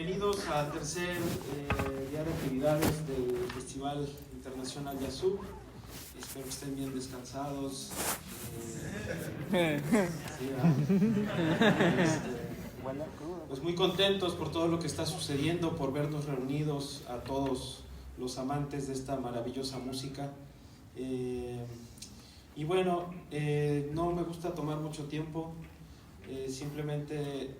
Bienvenidos al tercer día de actividades del Festival Internacional Yazú. Espero que estén bien descansados. Pues muy contentos por todo lo que está sucediendo, por vernos reunidos a todos los amantes de esta maravillosa música. Y bueno, no me gusta tomar mucho tiempo, simplemente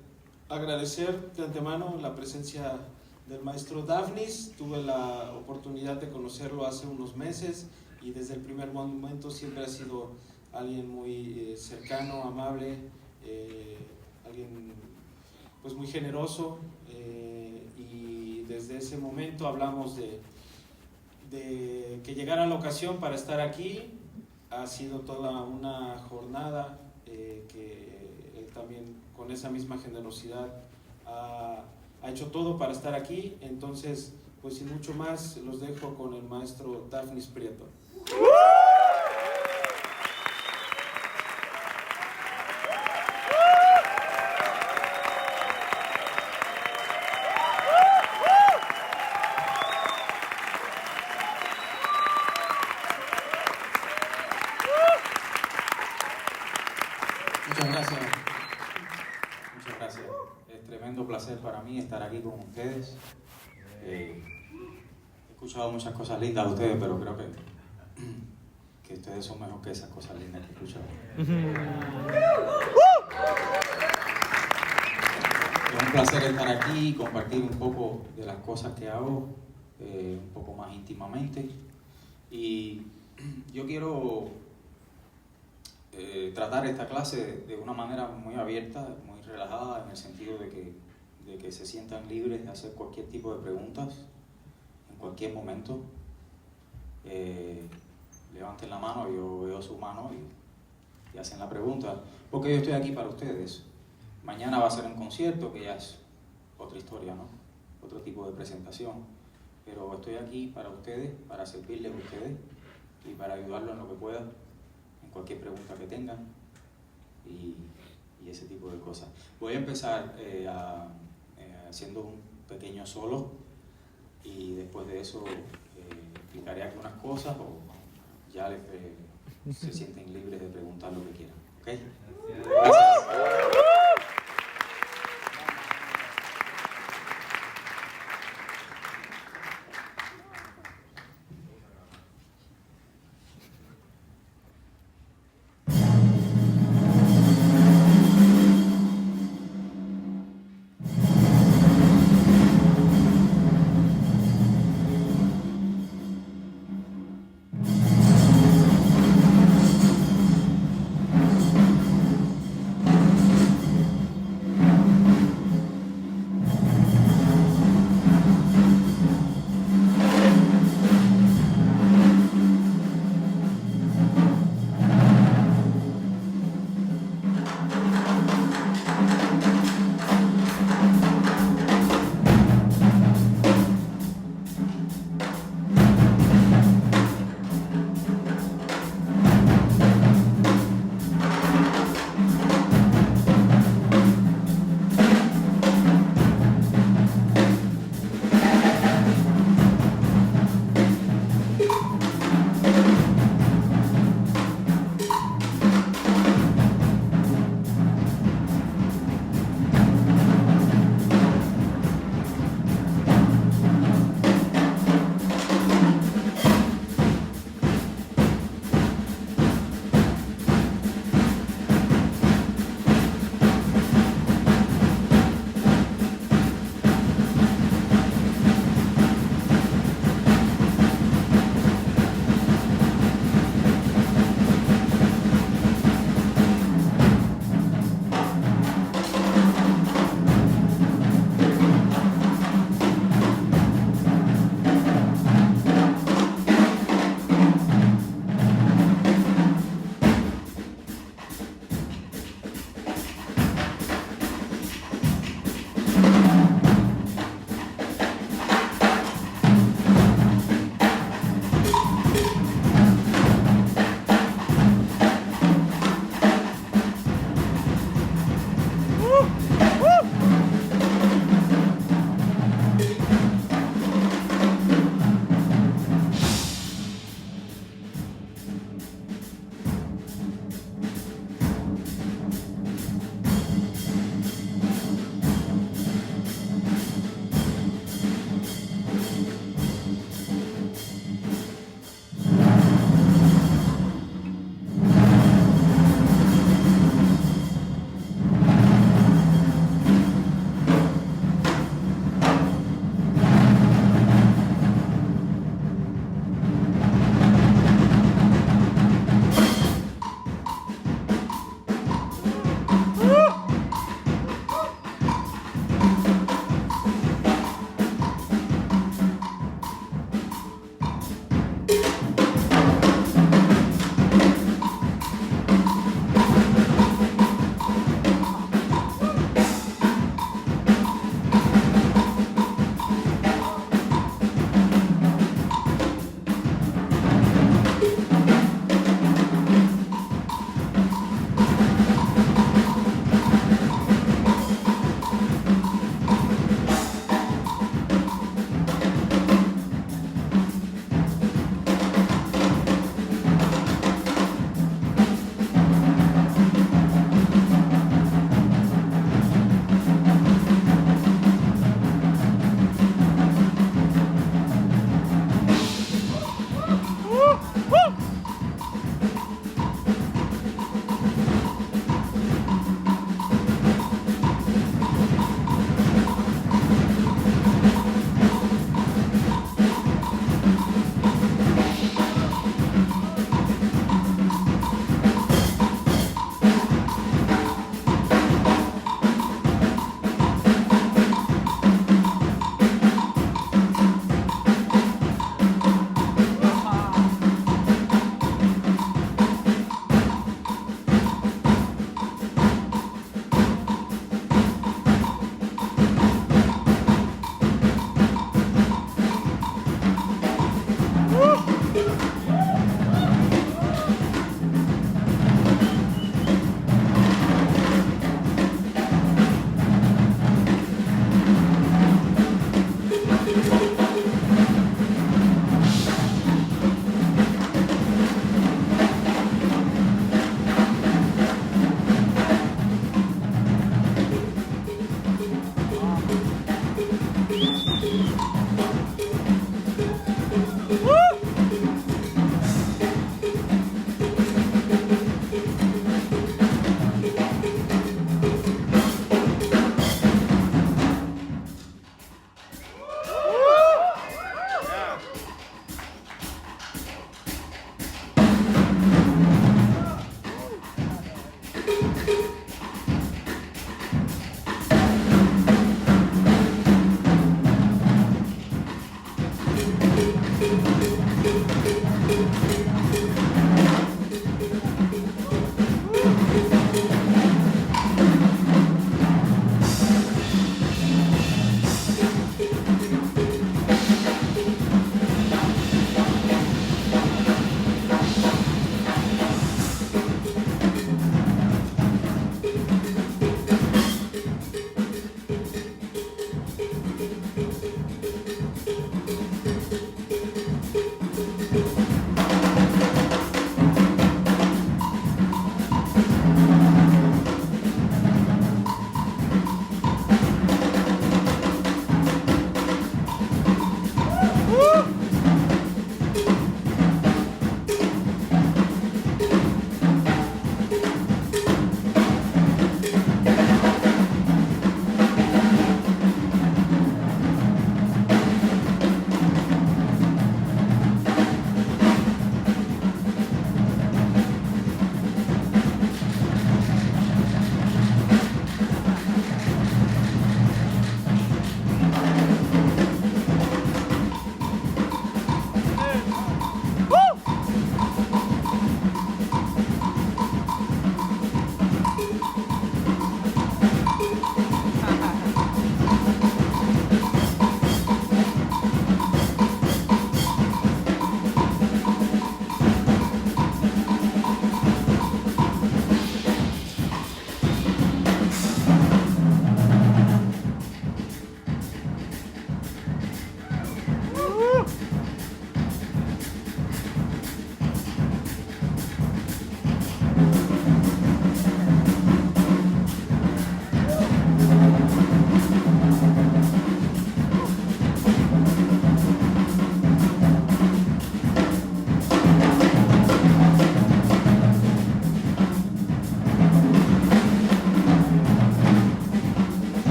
agradecer de antemano la presencia del maestro Dafnis. Tuve la oportunidad de conocerlo hace unos meses y desde el primer momento siempre ha sido alguien muy cercano, amable, alguien pues muy generoso, y desde ese momento hablamos de que llegara la ocasión para estar aquí. Ha sido toda una jornada que él también con esa misma generosidad ha hecho todo para estar aquí. Entonces, pues sin mucho más, los dejo con el maestro Dafnis Prieto. Muchas gracias. Muchas gracias. Es tremendo placer para mí estar aquí con ustedes. He escuchado muchas cosas lindas de ustedes, pero creo que ustedes son mejor que esas cosas lindas que he escuchado. Es un placer estar aquí y compartir un poco de las cosas que hago, un poco más íntimamente. Y yo quiero tratar esta clase de una manera muy abierta, muy relajada, en el sentido de que se sientan libres de hacer cualquier tipo de preguntas en cualquier momento. Levanten la mano, yo veo su mano y hacen la pregunta, porque yo estoy aquí para ustedes. Mañana va a ser un concierto, que ya es otra historia, ¿no? Otro tipo de presentación, pero estoy aquí para ustedes, para servirles a ustedes y para ayudarlos en lo que pueda, cualquier pregunta que tengan y ese tipo de cosas. Voy a empezar haciendo un pequeño solo y después de eso explicaré algunas cosas o ya se sienten libres de preguntar lo que quieran. ¿Ok? Gracias.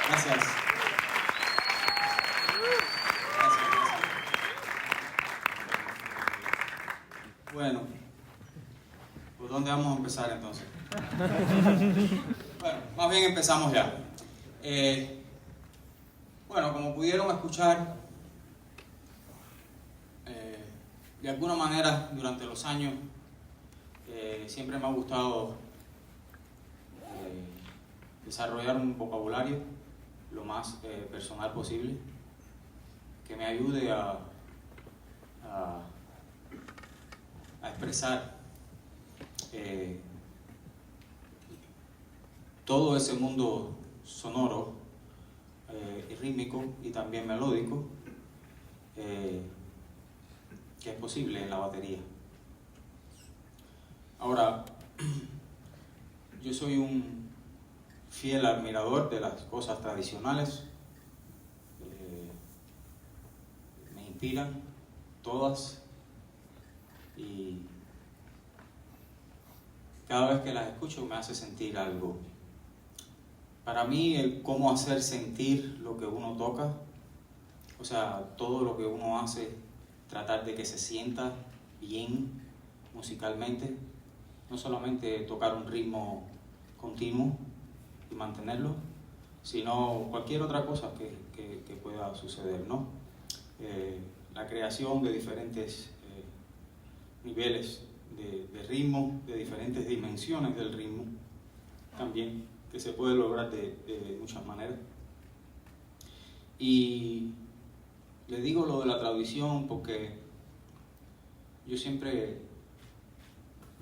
Gracias. Gracias. Bueno, ¿por dónde vamos a empezar entonces? Bueno, más bien empezamos ya. Bueno, como pudieron escuchar, de alguna manera durante los años siempre me ha gustado desarrollar un vocabulario lo más personal posible que me ayude a expresar todo ese mundo sonoro y rítmico y también melódico que es posible en la batería. Ahora, yo soy un fiel admirador de las cosas tradicionales, me inspiran todas y cada vez que las escucho me hace sentir algo. Para mí, el cómo hacer sentir lo que uno toca, o sea, todo lo que uno hace, tratar de que se sienta bien musicalmente, no solamente tocar un ritmo continuo y mantenerlo, sino cualquier otra cosa que pueda suceder, ¿no? La creación de diferentes niveles de ritmo, de diferentes dimensiones del ritmo, también, que se puede lograr de muchas maneras. Y le digo lo de la tradición porque yo siempre,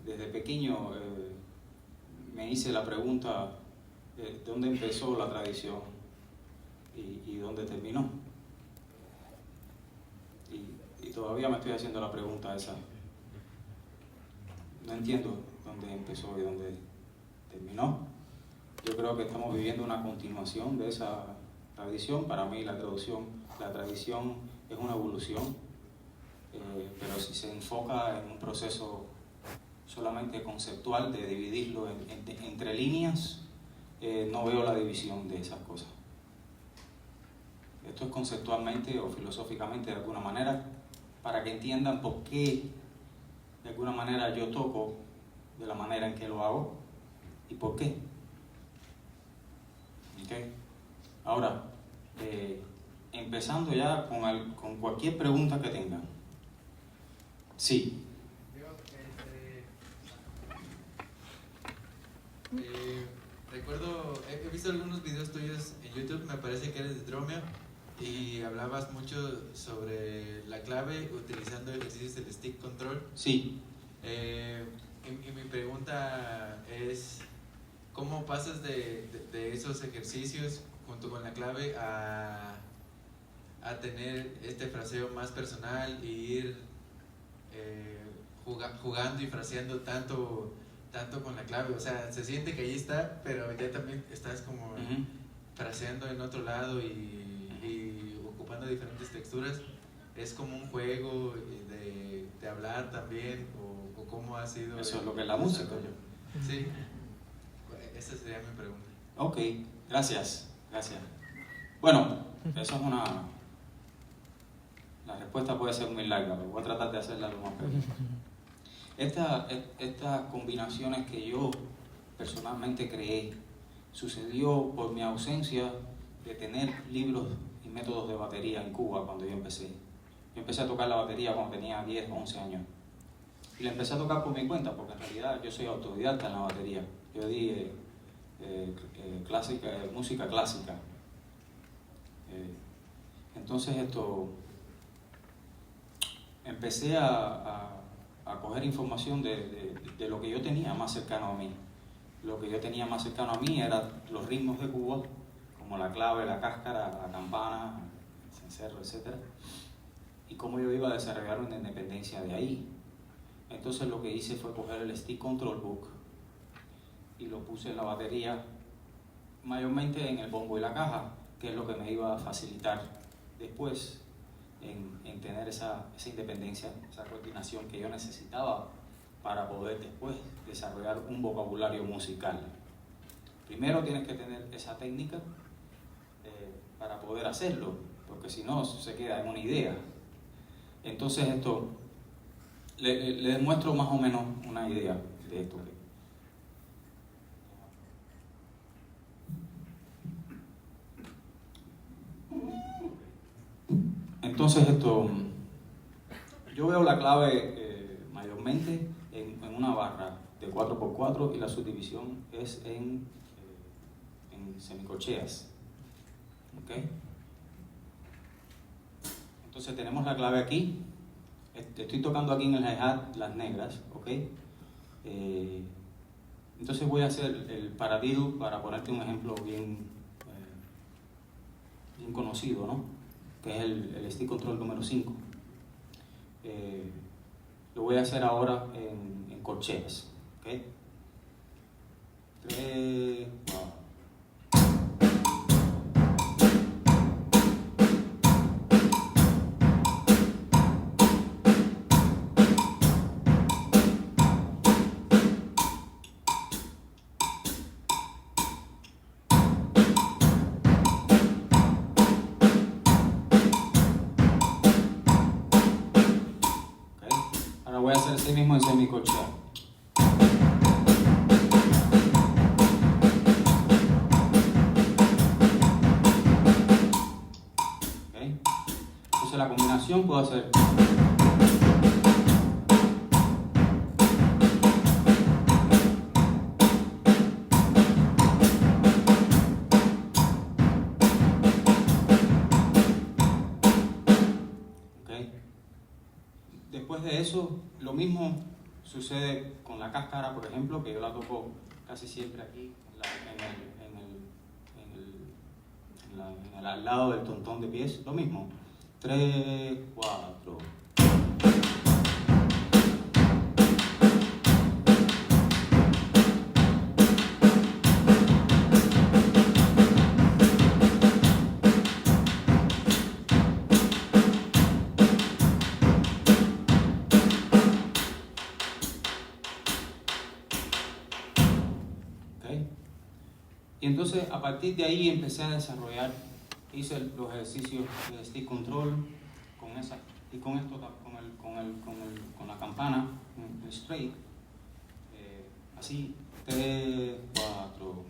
desde pequeño, me hice la pregunta de dónde empezó la tradición y dónde terminó. Y todavía me estoy haciendo la pregunta esa. No entiendo dónde empezó y dónde terminó. Yo creo que estamos viviendo una continuación de esa tradición. Para mí la tradición es una evolución, pero si se enfoca en un proceso solamente conceptual de dividirlo entre líneas, no veo la división de esas cosas. Esto es conceptualmente o filosóficamente de alguna manera, para que entiendan por qué de alguna manera yo toco de la manera en que lo hago y por qué. ¿Okay? Ahora, empezando ya con cualquier pregunta que tengan. Sí. Recuerdo, he visto algunos videos tuyos en YouTube, me parece que eres de Drumeo, y hablabas mucho sobre la clave utilizando ejercicios del stick control. Sí. Y mi pregunta es, ¿cómo pasas de esos ejercicios junto con la clave a tener este fraseo más personal y ir jugando y fraseando tanto con la clave? O sea, se siente que ahí está, pero ya también estás como fraseando en otro lado y ocupando diferentes texturas. ¿Es como un juego de hablar también o cómo ha sido? Eso es lo que es la música. Sí, esa sería mi pregunta. Ok, gracias. Bueno, eso es la respuesta puede ser muy larga, pero voy a tratar de hacerla lo más breve. Estas combinaciones que yo personalmente creé sucedió por mi ausencia de tener libros y métodos de batería en Cuba cuando yo empecé. Yo empecé a tocar la batería cuando tenía 10 o 11 años. Y la empecé a tocar por mi cuenta, porque en realidad yo soy autodidacta en la batería. Yo di música clásica. Entonces empecé a coger información de lo que yo tenía más cercano a mí. Lo que yo tenía más cercano a mí eran los ritmos de Cuba, como la clave, la cáscara, la campana, el cencerro, etc. Y cómo yo iba a desarrollar una independencia de ahí. Entonces lo que hice fue coger el Stick Control Book y lo puse en la batería, mayormente en el bombo y la caja, que es lo que me iba a facilitar después en tener esa independencia, esa coordinación que yo necesitaba para poder después desarrollar un vocabulario musical. Primero tienes que tener esa técnica, para poder hacerlo, porque si no se queda en una idea. Entonces esto, le demuestro más o menos una idea de esto. Entonces esto, yo veo la clave mayormente en una barra de 4x4 y la subdivisión es en semicorcheas. ¿Okay? Entonces tenemos la clave aquí. Estoy tocando aquí en el hi-hat las negras, ¿ok? Entonces voy a hacer el paradiddle para ponerte un ejemplo bien conocido, ¿no? Que es el stick control número 5. Lo voy a hacer ahora en corcheas, ¿ok? 3, 4. Voy a hacer ese mismo en semicorchea. ¿Okay? Entonces la combinación puedo hacer. Después de eso, lo mismo sucede con la cáscara, por ejemplo, que yo la toco casi siempre aquí, al lado del tontón de pies. Lo mismo. 3, 4. Y entonces a partir de ahí empecé a desarrollar, hice los ejercicios de stick control con esa y con esto con la campana, el straight, así 3, 4.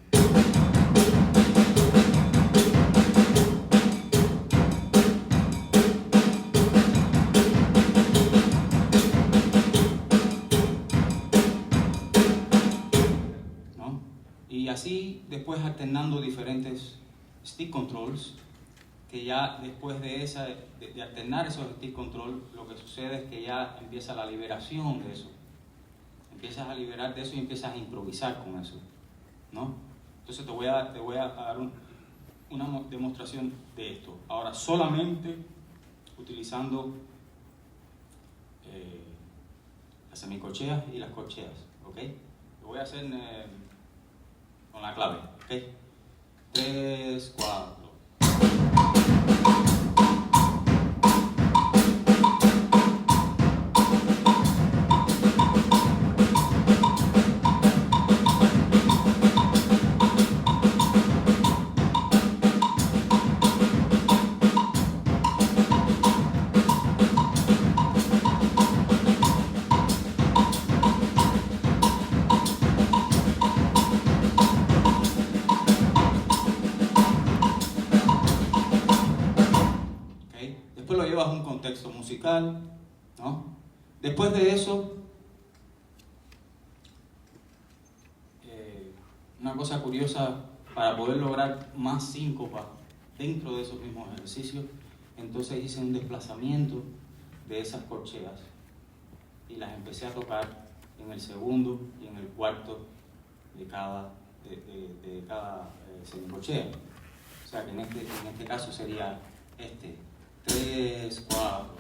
Y así después alternando diferentes stick controls, que ya después de alternar esos stick controls, lo que sucede es que ya empieza la liberación de eso. Empiezas a liberar de eso y empiezas a improvisar con eso, ¿no? Entonces te voy a dar una demostración de esto. Ahora solamente utilizando las semicorcheas y las corcheas, ¿ok? Lo voy a hacer con la clave, ¿ok? 3, 4. Después lo llevas a un contexto musical, ¿no? Después de eso, una cosa curiosa, para poder lograr más síncopa dentro de esos mismos ejercicios, entonces hice un desplazamiento de esas corcheas y las empecé a tocar en el segundo y en el cuarto de cada semicorchea. O sea que en este caso sería 3, 4.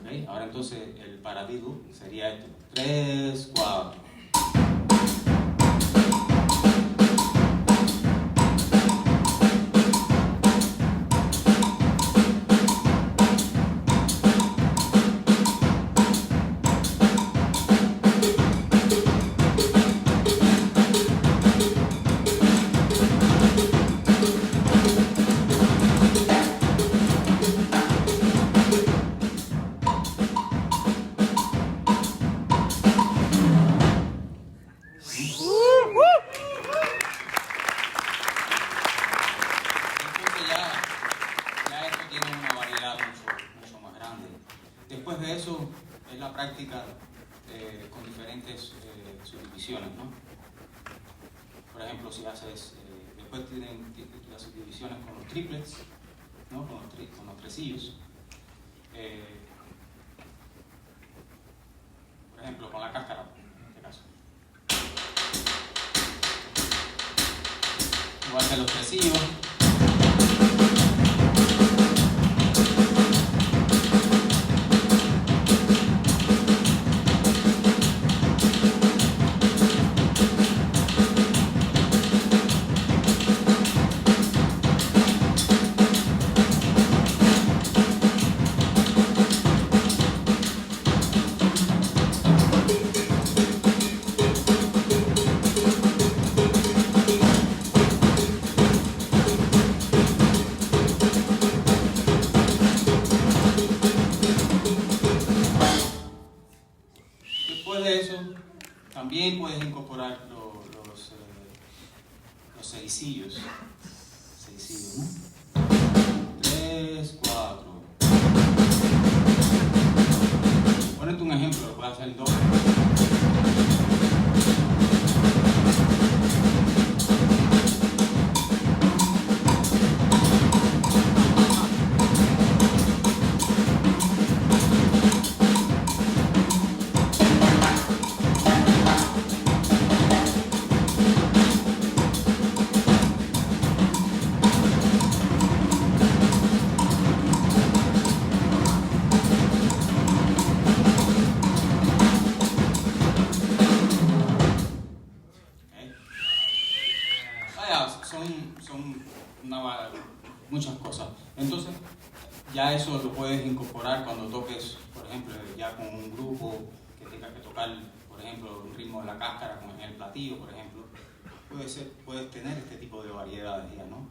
¿Okay? Ahora entonces el paradiddle sería esto. 3, 4. eso es la práctica con diferentes subdivisiones, ¿no? Por ejemplo, si haces, después tienen las subdivisiones con los triplets, ¿no? Con los tresillos. Por ejemplo, con la cáscara, en este caso. Igual que los tresillos. Después de eso, también puedes incorporar los seicillos. Seicillos, ¿no? 3, 4. Ponete un ejemplo, lo puedes hacer en doble. Muchas cosas. Entonces, ya eso lo puedes incorporar cuando toques, por ejemplo, ya con un grupo que tenga que tocar, por ejemplo, un ritmo de la cáscara, como en el platillo, por ejemplo. Puedes tener este tipo de variedades ya, ¿no?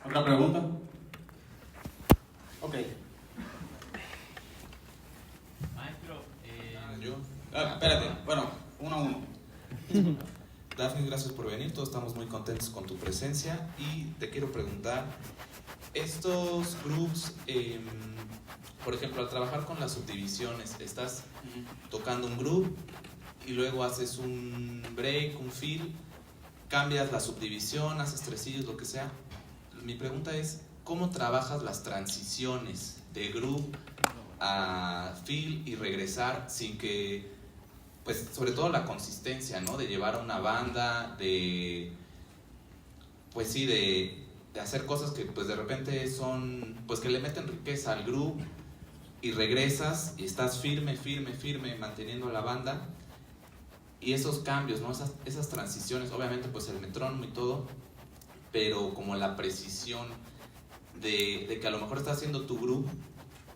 ¿Otra pregunta? Ok. Maestro, yo. Espérate, bueno, uno a uno. Daphne, gracias por venir, todos estamos muy contentos con tu presencia y te quiero preguntar, estos groups, por ejemplo, al trabajar con las subdivisiones, estás tocando un group y luego haces un break, un fill, cambias la subdivisión, haces tresillos, lo que sea. Mi pregunta es, ¿cómo trabajas las transiciones de group a fill y regresar sin que, pues sobre todo la consistencia, ¿no? De llevar a una banda, pues sí, de hacer cosas que pues de repente son, pues que le meten riqueza al group y regresas y estás firme, manteniendo a la banda y esos cambios, ¿no? Esas transiciones, obviamente pues el metrónomo y todo, pero como la precisión de que a lo mejor estás haciendo tu group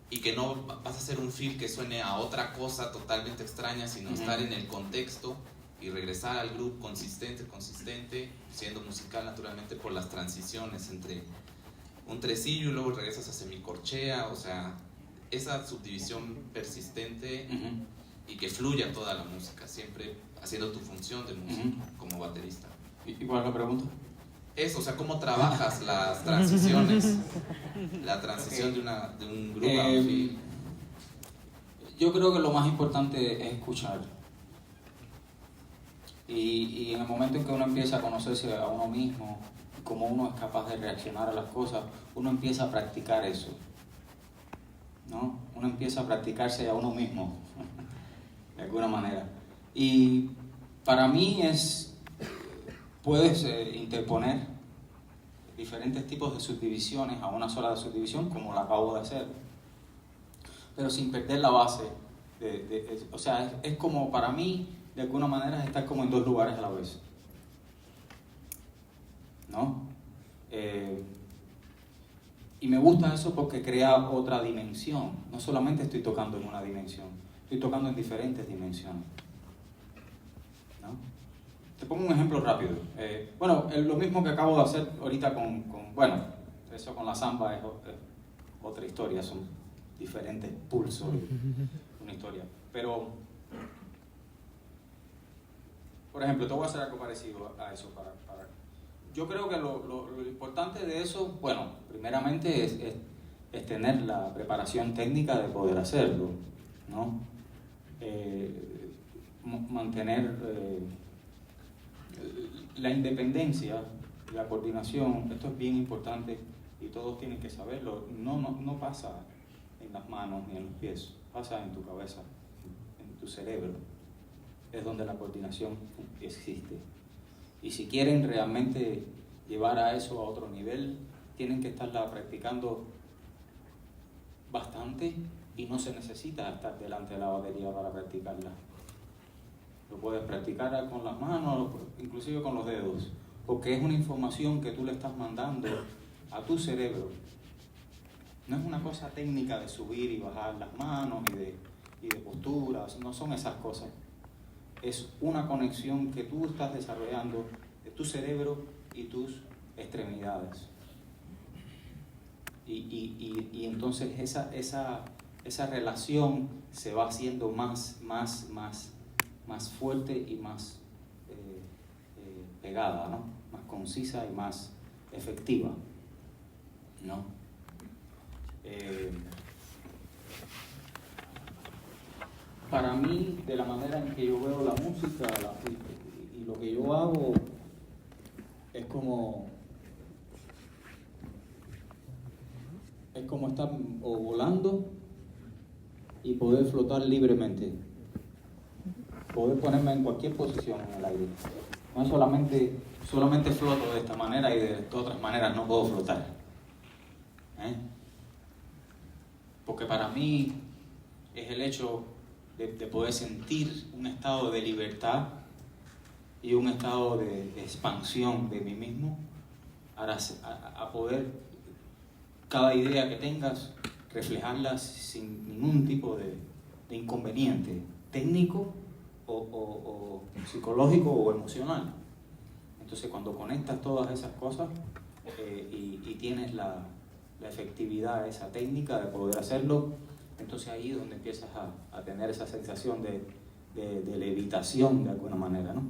y que no vas a hacer un fill que suene a otra cosa totalmente extraña, sino estar en el contexto y regresar al group consistente, siendo musical naturalmente por las transiciones entre un tresillo y luego regresas a semicorchea, o sea, esa subdivisión persistente y que fluya toda la música, siempre haciendo tu función de músico como baterista. ¿Y cuál es la pregunta? Eso, o sea, ¿cómo trabajas las transiciones? La transición de un grupo a un fill. Yo creo que lo más importante es escuchar. Y en el momento en que uno empieza a conocerse a uno mismo, cómo uno es capaz de reaccionar a las cosas, uno empieza a practicar eso, ¿no? Uno empieza a practicarse a uno mismo, de alguna manera. Y para mí puedes interponer diferentes tipos de subdivisiones a una sola subdivisión, como la acabo de hacer, pero sin perder la base. O sea, es como, para mí, de alguna manera, estar como en dos lugares a la vez, ¿no? Y me gusta eso porque crea otra dimensión. No solamente estoy tocando en una dimensión, estoy tocando en diferentes dimensiones, ¿no? Te pongo un ejemplo rápido. Bueno, lo mismo que acabo de hacer ahorita bueno, eso con la samba es otra historia, son diferentes pulsos, una historia. Pero, por ejemplo, te voy a hacer algo parecido a eso. Yo creo que lo importante de eso, bueno, primeramente es tener la preparación técnica de poder hacerlo, ¿no? Mantener la independencia, la coordinación, esto es bien importante y todos tienen que saberlo. No pasa en las manos ni en los pies, pasa en tu cabeza, en tu cerebro. Es donde la coordinación existe. Y si quieren realmente llevar a eso a otro nivel, tienen que estarla practicando bastante y no se necesita estar delante de la batería para practicarla. Lo puedes practicar con las manos, inclusive con los dedos, porque es una información que tú le estás mandando a tu cerebro. No es una cosa técnica de subir y bajar las manos y de posturas, no son esas cosas. Es una conexión que tú estás desarrollando de tu cerebro y tus extremidades. Y entonces esa relación se va haciendo más fuerte y más pegada, ¿no? Más concisa y más efectiva, ¿no? Para mí, de la manera en que yo veo la música y lo que yo hago, es como estar o volando y poder flotar libremente, poder ponerme en cualquier posición en el aire. No solamente floto de esta manera y de otras maneras no puedo flotar, porque para mí es el hecho de poder sentir un estado de libertad y un estado de expansión de mí mismo, a poder, cada idea que tengas, reflejarla sin ningún tipo de inconveniente técnico o psicológico o emocional. Entonces, cuando conectas todas esas cosas y tienes la efectividad, esa técnica de poder hacerlo, entonces ahí es donde empiezas a tener esa sensación de levitación de alguna manera, ¿no?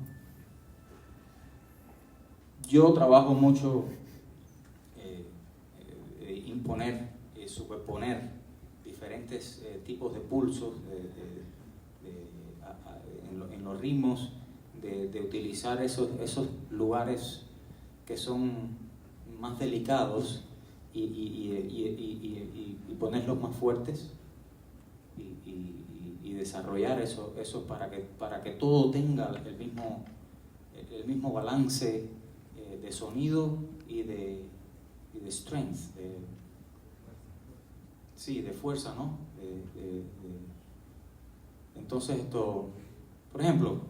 Yo trabajo mucho imponer, superponer diferentes tipos de pulsos en los ritmos, de utilizar esos lugares que son más delicados y ponerlos más fuertes y desarrollar eso para que todo tenga el mismo balance de sonido y de strength, de fuerza, ¿no? Entonces esto, por ejemplo,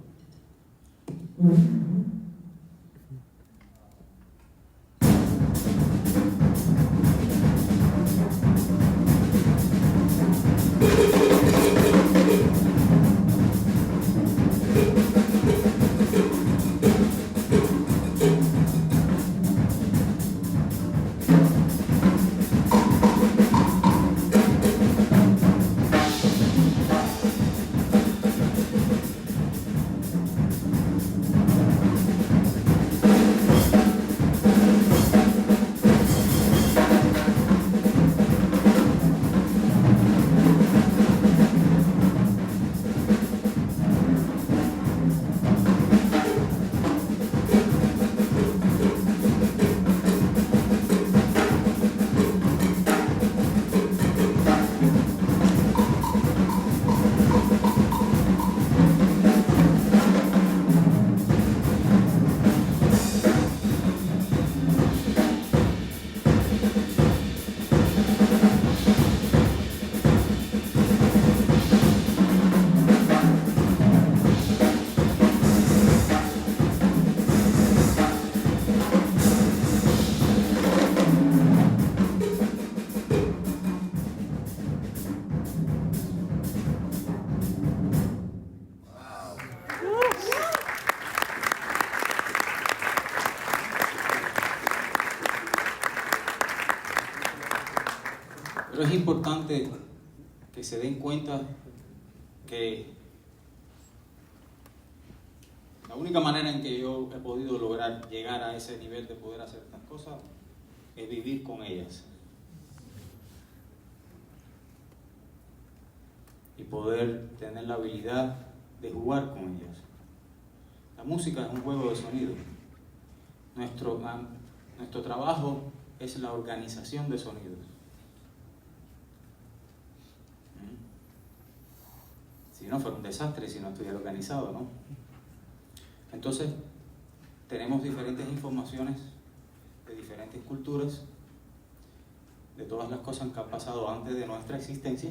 Pero es importante que se den cuenta que la única manera en que yo he podido lograr llegar a ese nivel de poder hacer estas cosas es vivir con ellas. Y poder tener la habilidad de jugar con ellas. La música es un juego de sonido. Nuestro trabajo es la organización de sonidos. Si no, fuera un desastre si no estuviera organizado, ¿no? Entonces, tenemos diferentes informaciones de diferentes culturas, de todas las cosas que han pasado antes de nuestra existencia,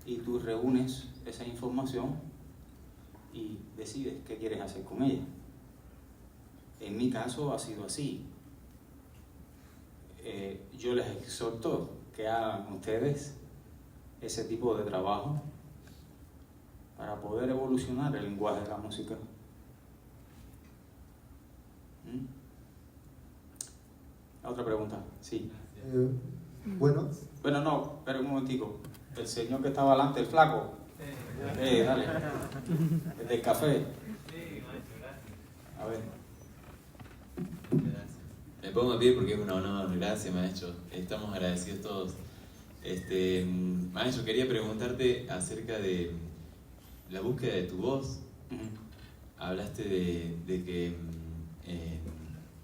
y tú reúnes esa información y decides qué quieres hacer con ella. En mi caso ha sido así. Yo les exhorto que hagan ustedes ese tipo de trabajo para poder evolucionar el lenguaje de la música. ¿La otra pregunta? Sí. Bueno, No, espera un momentico. El señor que estaba delante, el flaco. Dale. El del café. A ver. Me pongo de pie porque es un honor, gracias maestro, estamos agradecidos todos. Maestro, quería preguntarte acerca de la búsqueda de tu voz. Hablaste de que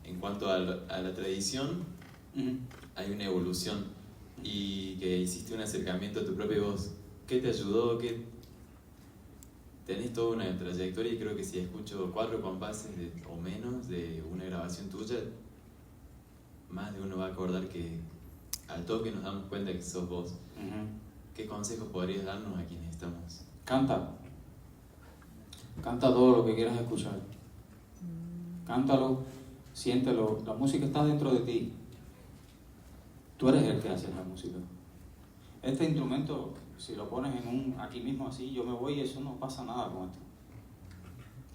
en cuanto a la tradición hay una evolución y que hiciste un acercamiento a tu propia voz. ¿Qué te ayudó? Tenés toda una trayectoria y creo que si escucho 4 compases o menos de una grabación tuya, más de uno va a acordar que al toque nos damos cuenta que sos vos. ¿Qué consejos podrías darnos a quienes estamos? Canta todo lo que quieras escuchar. Cántalo, siéntelo. La música está dentro de ti. Tú eres el que hace la música. Este instrumento, si lo pones aquí mismo así, yo me voy y eso no pasa nada con esto.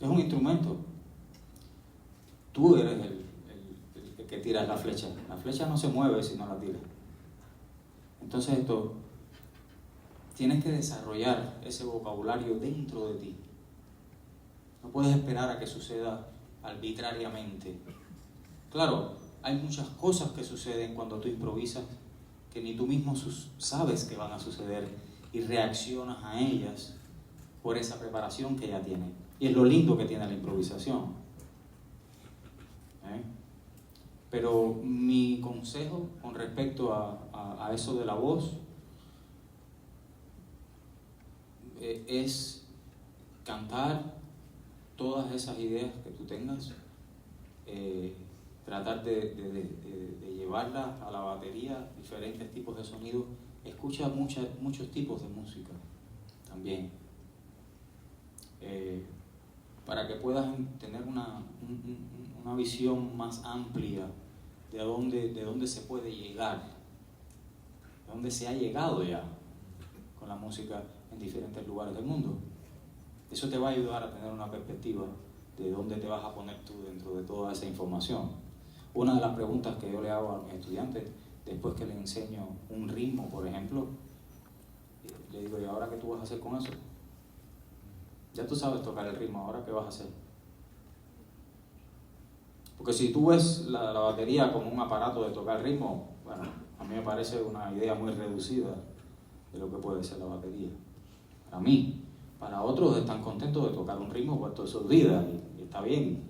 Es un instrumento. Tú eres el que tiras la flecha. La flecha no se mueve si no la tiras. Entonces tienes que desarrollar ese vocabulario dentro de ti. No puedes esperar a que suceda arbitrariamente. Claro, hay muchas cosas que suceden cuando tú improvisas que ni tú mismo sabes que van a suceder y reaccionas a ellas por esa preparación que ya tienes. Y es lo lindo que tiene la improvisación. Pero mi consejo con respecto a eso de la voz es cantar todas esas ideas que tú tengas, tratar de llevarlas a la batería, diferentes tipos de sonidos. Escucha muchos tipos de música también, para que puedas tener una visión más amplia de dónde se puede llegar, de dónde se ha llegado ya con la música en diferentes lugares del mundo. Eso te va a ayudar a tener una perspectiva de dónde te vas a poner tú dentro de toda esa información. Una de las preguntas que yo le hago a mis estudiantes, después que les enseño un ritmo, por ejemplo, le digo, ¿y ahora qué tú vas a hacer con eso? Ya tú sabes tocar el ritmo, ¿ahora qué vas a hacer? Porque si tú ves la batería como un aparato de tocar ritmo, bueno, a mí me parece una idea muy reducida de lo que puede ser la batería. Para mí. Para otros están contentos de tocar un ritmo por toda su vida y está bien.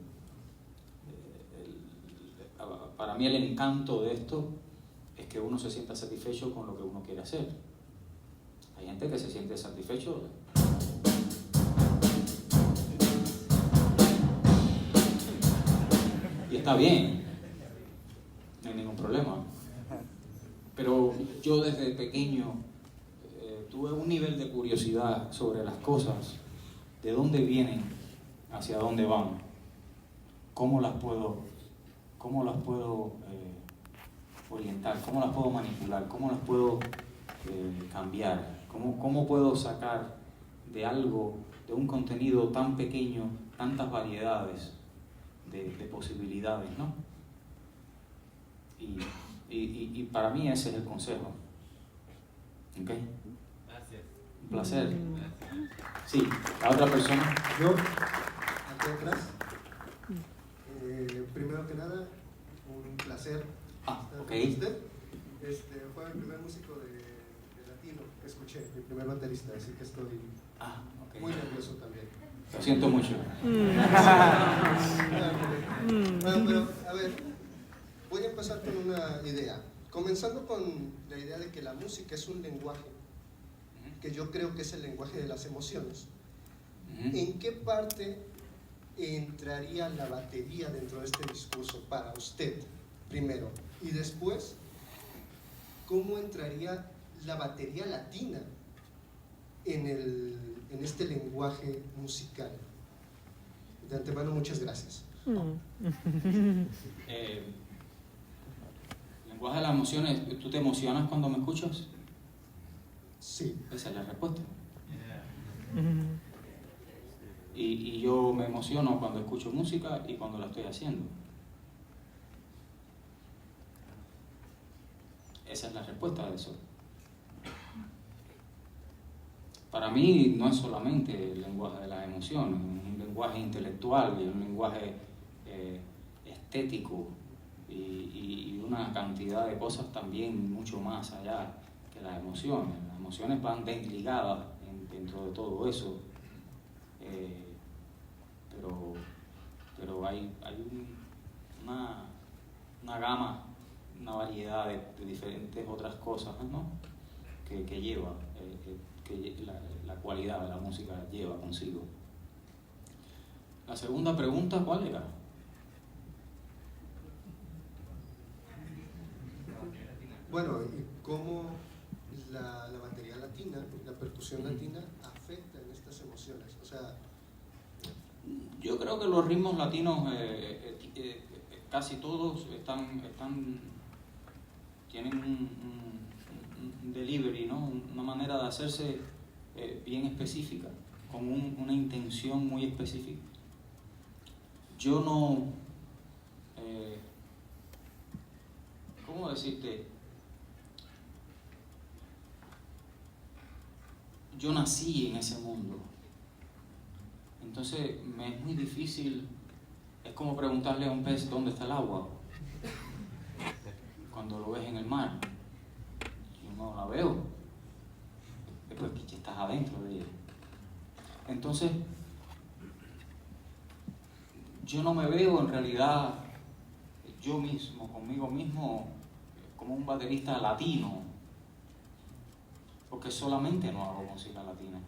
Para mí el encanto de esto es que uno se sienta satisfecho con lo que uno quiere hacer. Hay gente que se siente satisfecho. Y está bien, no hay ningún problema. Pero yo desde pequeño tuve un nivel de curiosidad sobre las cosas, de dónde vienen, hacia dónde van, cómo las puedo orientar, cómo las puedo manipular, cómo las puedo cambiar, cómo puedo sacar de algo, de un contenido tan pequeño, tantas variedades de posibilidades, ¿no? Y para mí ese es el consejo. ¿Ok? Gracias. Un placer. Sí, la otra persona. Yo, aquí atrás. Primero que nada, un placer estar Ok. con usted. Fue mi primer músico de latino que escuché, mi primer baterista, así que estoy Ok. muy nervioso también. Lo siento mucho. Bueno, pero a ver, voy a empezar con una idea. Comenzando con la idea de que la música es un lenguaje, que yo creo que es el lenguaje de las emociones. ¿En qué parte entraría la batería dentro de este discurso para usted, primero? Y después, ¿cómo entraría la batería latina en este lenguaje musical? De antemano, muchas gracias. Lenguaje de las emociones. ¿Tú te emocionas cuando me escuchas? Sí. Esa es la respuesta. Y yo me emociono cuando escucho música y cuando la estoy haciendo. Esa es la respuesta de eso. Para mí no es solamente el lenguaje de las emociones, es un lenguaje intelectual y un lenguaje estético y una cantidad de cosas también mucho más allá que las emociones. Las emociones van desligadas dentro de todo eso. Pero hay una gama, una variedad de diferentes otras cosas, ¿no? que lleva, que la cualidad de la música lleva consigo. La segunda pregunta, ¿cuál era? Bueno, ¿y cómo la batería latina, la percusión latina afecta en estas emociones? O sea, yo creo que los ritmos latinos casi todos tienen un delivery, ¿no? Una manera de hacerse bien específica, con una intención muy específica. Yo no, ¿cómo decirte? Yo nací en ese mundo. Entonces me es muy difícil, es como preguntarle a un pez dónde está el agua cuando lo ves en el mar. Yo no la veo, después que estás adentro de ella. Entonces yo no me veo en realidad yo mismo, conmigo mismo, como un baterista latino, porque solamente no hago música latina.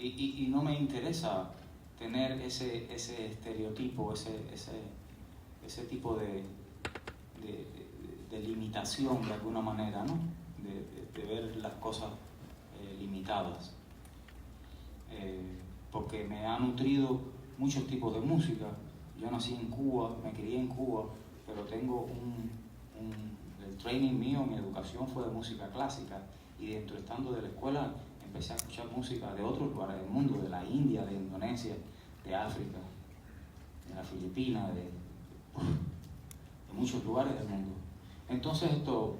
Y no me interesa tener ese estereotipo, ese tipo de limitación de alguna manera, ¿no? De ver las cosas limitadas. Porque me ha nutrido muchos tipos de música. Yo nací en Cuba, me crié en Cuba, pero tengo el training mío, mi educación fue de música clásica, y estando de la escuela empecé a escuchar música de otros lugares del mundo, de la India, de Indonesia, de África, de las Filipinas, de muchos lugares del mundo. Entonces tú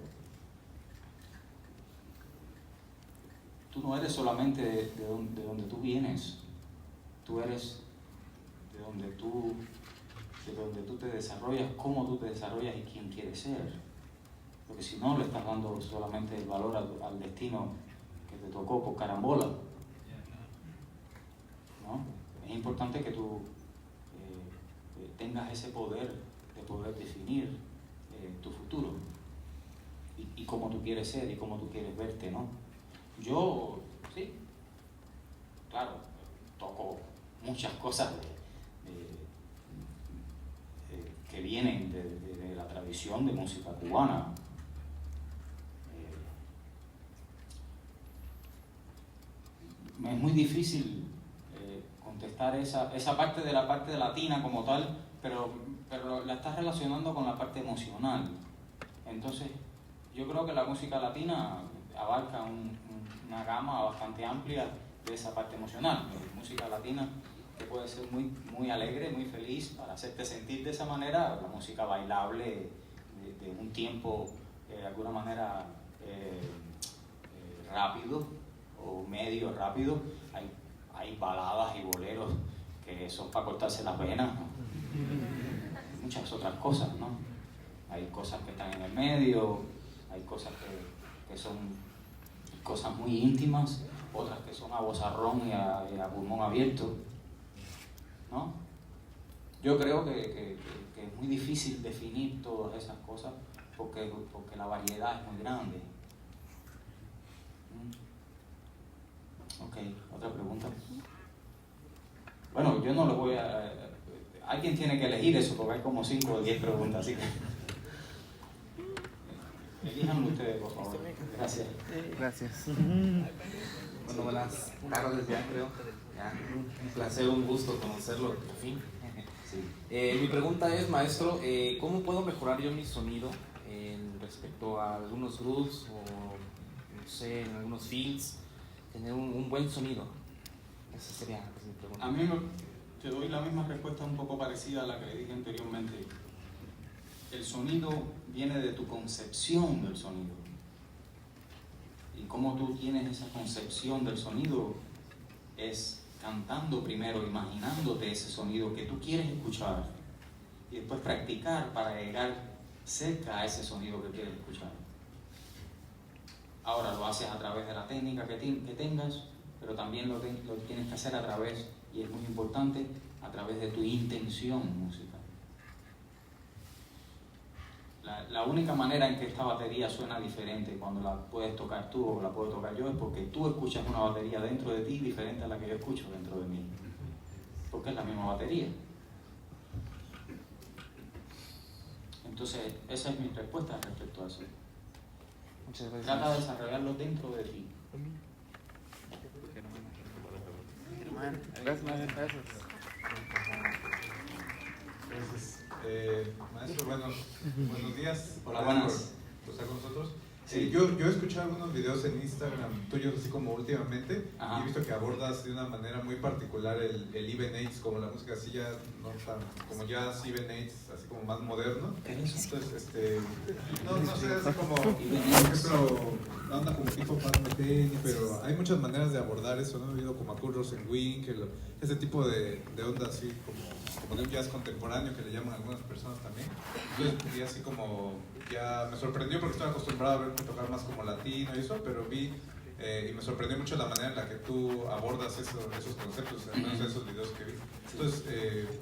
no eres solamente de donde tú vienes, tú eres de donde tú te desarrollas, cómo tú te desarrollas y quién quieres ser. Porque si no, le estás dando solamente el valor al destino que te tocó por carambola, ¿no? Es importante que tú tengas ese poder de poder definir tu futuro y cómo tú quieres ser y cómo tú quieres verte, ¿no? Yo, sí, claro, toco muchas cosas que vienen de la tradición de música cubana. Me es muy difícil contestar esa parte de la parte latina como tal, pero la estás relacionando con la parte emocional. Entonces, yo creo que la música latina abarca una gama bastante amplia de esa parte emocional. La música latina que puede ser muy, muy alegre, muy feliz, para hacerte sentir de esa manera, la música bailable de un tiempo de alguna manera rápido o medio rápido, hay baladas y boleros que son para cortarse las venas, ¿no? Muchas otras cosas, ¿no? Hay cosas que están en el medio, hay cosas que son cosas muy íntimas, otras que son a vozarrón y a pulmón abierto, ¿no? Yo creo que es muy difícil definir todas esas cosas porque la variedad es muy grande. Ok, otra pregunta. Bueno, yo no lo voy a... Alguien tiene que elegir eso porque hay como 5 o 10 preguntas, así que... Elíjanlo ustedes, por favor. Gracias. Gracias. Bueno, buenas tardes ya, creo. Ya, un placer, un gusto conocerlo, por fin. Sí. Mi pregunta es, maestro, ¿cómo puedo mejorar yo mi sonido respecto a algunos grooves o, no sé, en algunos fields, tener un buen sonido? Esa sería mi pregunta. A mí te doy la misma respuesta un poco parecida a la que le dije anteriormente. El sonido viene de tu concepción del sonido. Y cómo tú tienes esa concepción del sonido es cantando primero, imaginándote ese sonido que tú quieres escuchar y después practicar para llegar cerca a ese sonido que quieres escuchar. Ahora lo haces a través de la técnica que tengas, pero también lo tienes que hacer a través, y es muy importante, a través de tu intención musical. La única manera en que esta batería suena diferente cuando la puedes tocar tú o la puedo tocar yo es porque tú escuchas una batería dentro de ti diferente a la que yo escucho dentro de mí. Porque es la misma batería. Entonces, esa es mi respuesta respecto a eso. Muchas gracias. Trata de desarrollarlo dentro de ti. Gracias, maestro. Gracias. Entonces, maestro, buenos días. Hola, Gracias buenas. por estar con nosotros. Sí. Yo he escuchado algunos videos en Instagram tuyos, así como últimamente, Ajá. y he visto que abordas de una manera muy particular el even eights, como la música así ya no tan, como jazz, even eights, así como más moderno. Entonces, no sé, así como, por ejemplo, la onda como tipo Pat Metheny, pero hay muchas maneras de abordar eso, ¿no? He oído como a Kurt Rosenwinkel, ese tipo de onda así como de un jazz contemporáneo que le llaman algunas personas también. Entonces, vi así como, ya me sorprendió porque estoy acostumbrado a verte tocar más como latino y eso, pero vi y me sorprendió mucho la manera en la que tú abordas esos conceptos, al menos esos videos que vi. Entonces,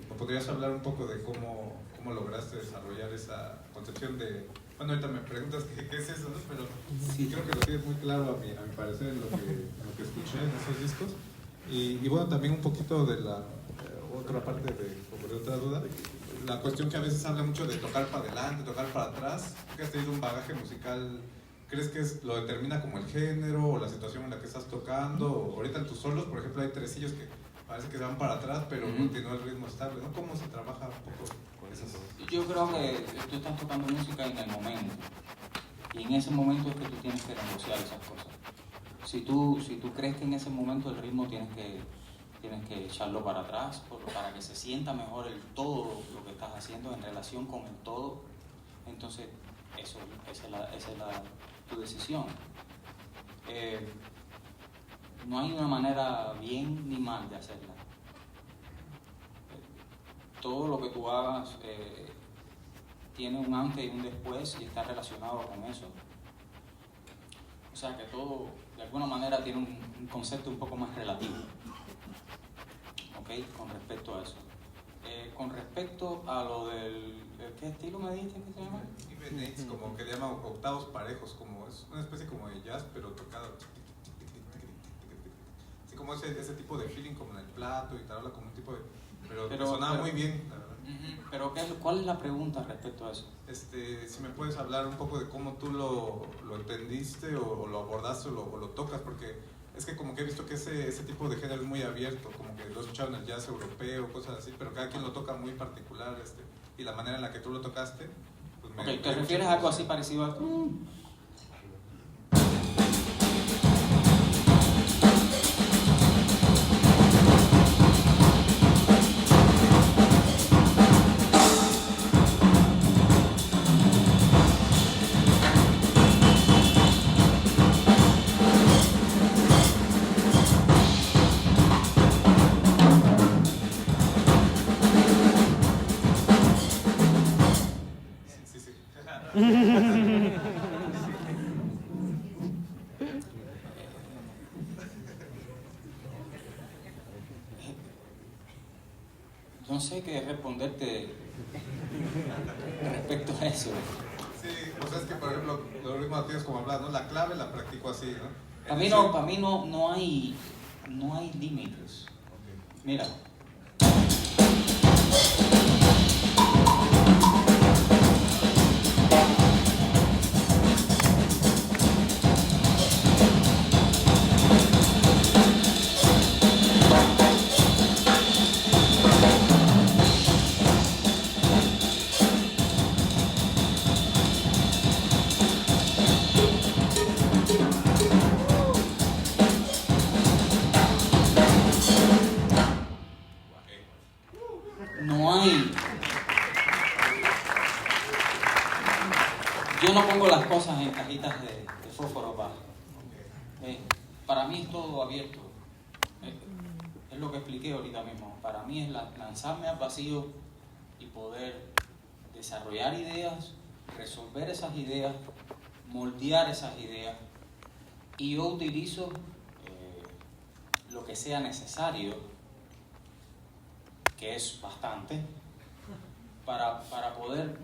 ¿me podrías hablar un poco de cómo lograste desarrollar esa concepción de... Bueno, ahorita me preguntas qué es eso, ¿no? Pero sí, creo que lo tienes muy claro a mi parecer en lo que escuché en esos discos. Y bueno, también un poquito de la otra parte de otra duda, la cuestión que a veces habla mucho de tocar para adelante, tocar para atrás, que has tenido un bagaje musical, ¿crees que lo determina como el género o la situación en la que estás tocando? O ahorita en tus solos, por ejemplo, hay tresillos que parece que se van para atrás, pero continúa el ritmo estable, ¿no? ¿Cómo se trabaja un poco con esas cosas? Yo creo que tú estás tocando música en el momento, y en ese momento es que tú tienes que negociar esas cosas. Si tú crees que en ese momento el ritmo tienes que echarlo para atrás para que se sienta mejor el todo lo que estás haciendo en relación con el todo, entonces esa es tu decisión. No hay una manera bien ni mal de hacerla. Todo lo que tú hagas tiene un antes y un después y está relacionado con eso. O sea que todo de alguna manera tiene un concepto un poco más relativo. ¿Okay? Con respecto a eso. Con respecto a lo del... ¿Qué estilo me dijiste que se llama? Even eights, como que le llaman octavos parejos, como es una especie como de jazz, pero tocado así como ese tipo de feeling como en el plato y tal, habla como un tipo de... Pero sonaba muy bien, la verdad. Pero ¿cuál es la pregunta respecto a eso? Si me puedes hablar un poco de cómo tú lo entendiste o lo abordaste o lo tocas, porque es que como que he visto que ese tipo de género es muy abierto, como que lo he escuchado en el jazz europeo, cosas así, pero cada quien lo toca muy particular, y la manera en la que tú lo tocaste, pues me... ¿Te refieres a algo así parecido a... no sé qué responderte respecto a eso. Sí, pues es que por ejemplo, lo mismo tienes como hablar, ¿no? La clave la practico así, ¿no? Para mí no hay límites. Okay. Mira. Yo no pongo las cosas en cajitas de fósforo para mí es todo abierto. Es lo que expliqué ahorita mismo. Para mí es lanzarme al vacío y poder desarrollar ideas, resolver esas ideas, moldear esas ideas. Y yo utilizo lo que sea necesario, que es bastante, para poder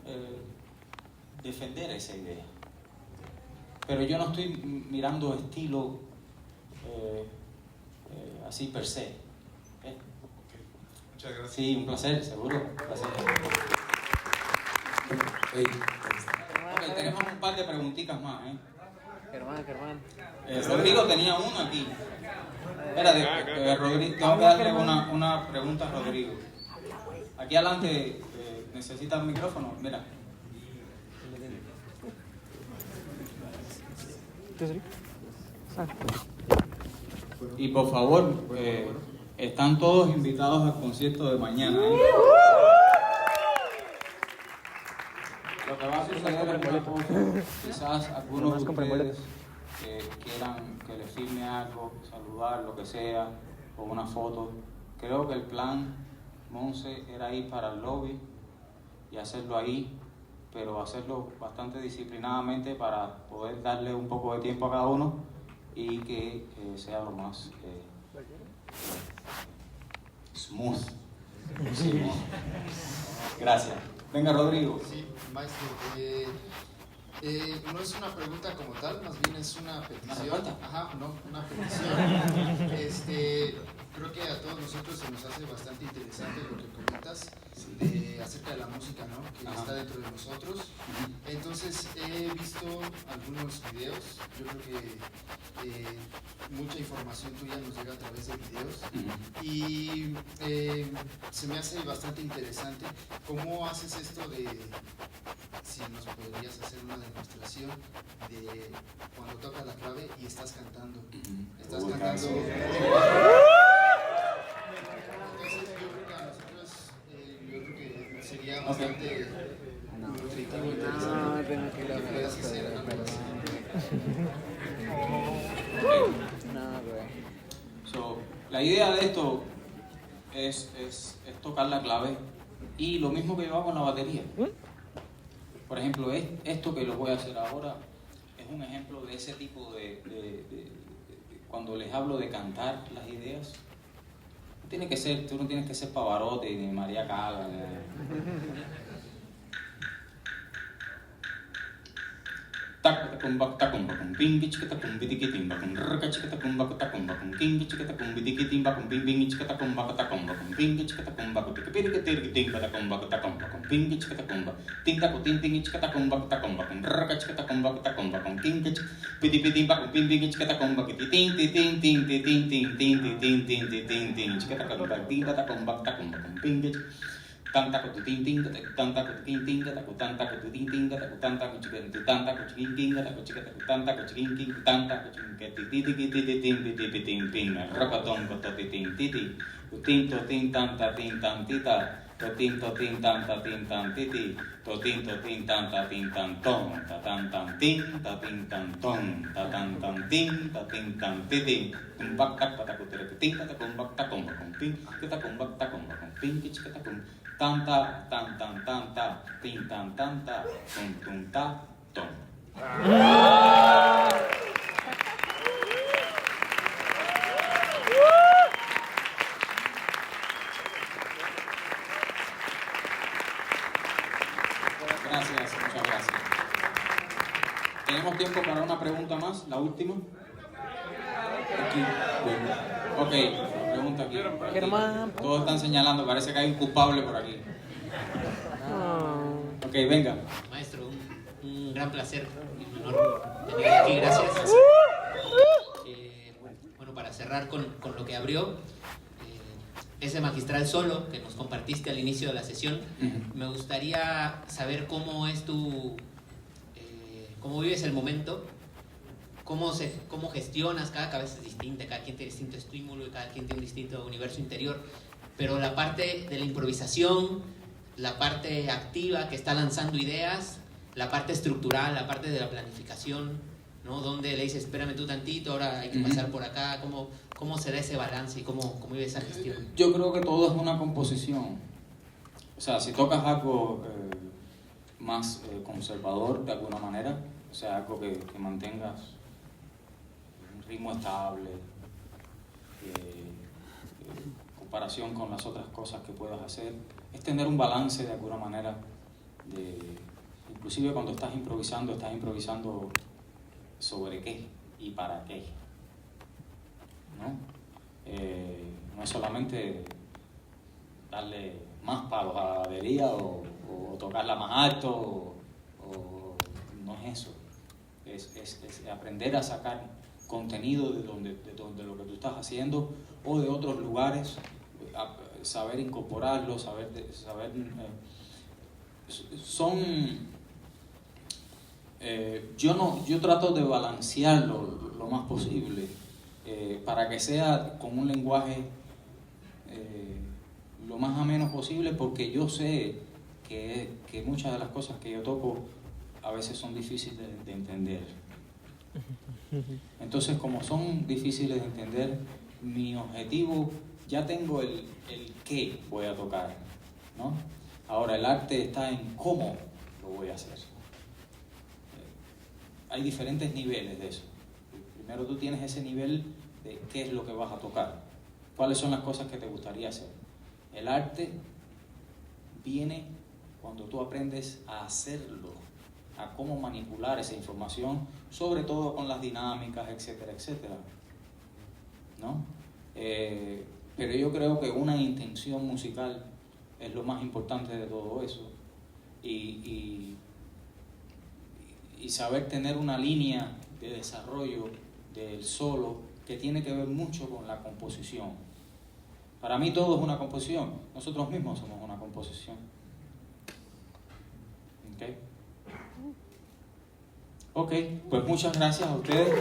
defender esa idea. Pero yo no estoy mirando estilo así per se. Muchas gracias. Sí, un placer, seguro. Un placer. Ok, tenemos un par de preguntitas más. Germán. Rodrigo tenía una aquí. Espérate, Rodrigo, tengo que darle una pregunta a Rodrigo. Aquí adelante necesita el micrófono. Mira. Y por favor, están todos invitados al concierto de mañana. Lo que va a suceder es una cosa, quizás algunos de ustedes quieran que les firme algo, saludar, lo que sea, o una foto. Creo que el plan, Monse, era ir para el lobby y hacerlo ahí, pero hacerlo bastante disciplinadamente para poder darle un poco de tiempo a cada uno y que sea lo más smooth. Gracias. Venga, Rodrigo. Sí, maestro. No es una pregunta como tal, más bien es una petición. Ajá, no, una petición. Creo que a todos nosotros se nos hace bastante interesante lo que comentas acerca de la música, ¿no? Que está dentro de nosotros. Entonces he visto algunos videos. Yo creo que mucha información tuya nos llega a través de videos y se me hace bastante interesante. ¿Cómo haces esto de, si nos podrías hacer una demostración de cuando tocas la clave y estás cantando? Estás cantando. Entonces yo creo que a nosotros, yo creo que sería bastante nutritivo y interesante que puedas hacer algo así. La idea de esto es tocar la clave y lo mismo que yo hago en la batería. Por ejemplo, esto que lo voy a hacer ahora es un ejemplo de ese tipo de cuando les hablo de cantar las ideas. Tú no tienes que ser Pavarotti ni María Callas. Takumba takumba kum pingi chikata kum bidiki timba kum rka chikata kumba takumba kum kingi chikata kum bidiki timba kum pingi chikata kumba takumba kum pingi chikata kumba tikipiriki tirki timba takumba kum pingi chikata kumba tinta ku tingi chikata kumba kum rka chikata kumba kum kingi pidi timba kum pingi chikata kumba tin chikata kumba timba takumba kum pingi tanta ko tin tin tanta ko tin tin tanta ko tin tin tanta ko chicken tanta ko chicken king tanta ko tanta ko chicken king tanta ko chicken ti tin pin rapatong ko to tin titi tin to tin tanta tin tantita to tin tanta tin tantiti to tin tanta tin tanton ta tan tan tin ta tin tanton ta tan tan tin ta tin tantiti kumbak tak pata ko tin ta kumbak tak kumbak pin kita kumbak tak kumbak pin kita kumbak tanta tan tan tanta tin tan tanta tum tum ta tom. ¿Tenemos tiempo para una pregunta más? ¿La última? Aquí. Ok, pregunta aquí. Germán. Todos están señalando, parece que hay un culpable por aquí. Ok, venga. Maestro, un gran placer y un honor tenerlo aquí, gracias. Bueno, para cerrar con lo que abrió, ese magistral solo que nos compartiste al inicio de la sesión, me gustaría saber cómo es cómo vives el momento, cómo gestionas, cada cabeza es distinta, cada quien tiene distinto estímulo y cada quien tiene un distinto universo interior, pero la parte de la improvisación, la parte activa que está lanzando ideas, la parte estructural, la parte de la planificación, ¿no? Donde le dices, espérame tú tantito, ahora hay que pasar por acá, ¿cómo se da ese balance y cómo vive esa gestión? Yo creo que todo es una composición. O sea, si tocas algo más conservador de alguna manera, o sea, algo que mantengas un ritmo estable, comparación con las otras cosas que puedas hacer, es tener un balance de alguna manera, inclusive cuando estás improvisando sobre qué y para qué, ¿no? No es solamente darle más palos a la batería o tocarla más alto, o no es eso, es aprender a sacar contenido de lo que tú estás haciendo o de otros lugares, saber incorporarlo, yo trato de balancearlo lo más posible para que sea con un lenguaje lo más ameno posible, porque yo sé que muchas de las cosas que yo toco a veces son difíciles de entender. Entonces, como son difíciles de entender, mi objetivo, ya tengo el qué voy a tocar, ¿no? Ahora, el arte está en cómo lo voy a hacer. Hay diferentes niveles de eso. Primero tú tienes ese nivel de qué es lo que vas a tocar, cuáles son las cosas que te gustaría hacer. El arte viene cuando tú aprendes a hacerlo, a cómo manipular esa información, sobre todo con las dinámicas, etcétera, etcétera, ¿no? Pero yo creo que una intención musical es lo más importante de todo eso, y saber tener una línea de desarrollo del solo que tiene que ver mucho con la composición. Para mí todo es una composición, nosotros mismos somos una composición. Ok, pues muchas gracias a ustedes.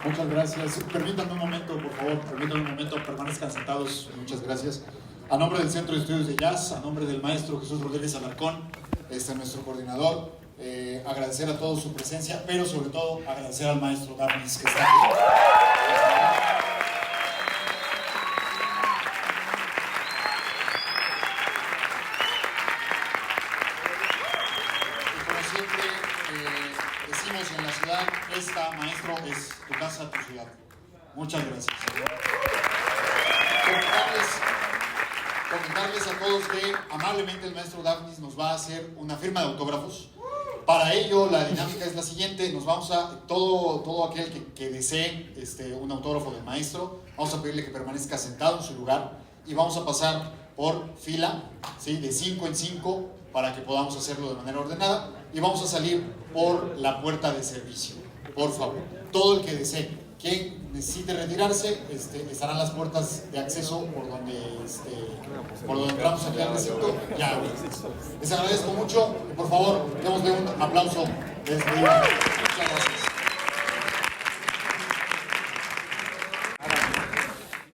Muchas gracias. Permítanme un momento, por favor, permanezcan sentados. Muchas gracias. A nombre del Centro de Estudios de Jazz, a nombre del maestro Jesús Rodríguez Alarcón, nuestro coordinador, agradecer a todos su presencia, pero sobre todo agradecer al maestro Dafnis que está aquí. Como siempre, ciudad. Muchas gracias. Comentarles a todos que amablemente el maestro Dafnis nos va a hacer una firma de autógrafos. Para ello la dinámica es la siguiente: nos vamos a, todo aquel que desee un autógrafo del maestro, vamos a pedirle que permanezca sentado en su lugar y vamos a pasar por fila, ¿sí? De 5 en 5 para que podamos hacerlo de manera ordenada, y vamos a salir por la puerta de servicio. Por favor, todo el que desee. Quien necesite retirarse, estarán las puertas de acceso por donde entramos aquí al recinto. Ya, les agradezco mucho y por favor, démosle un aplauso de despedida. Muchas gracias.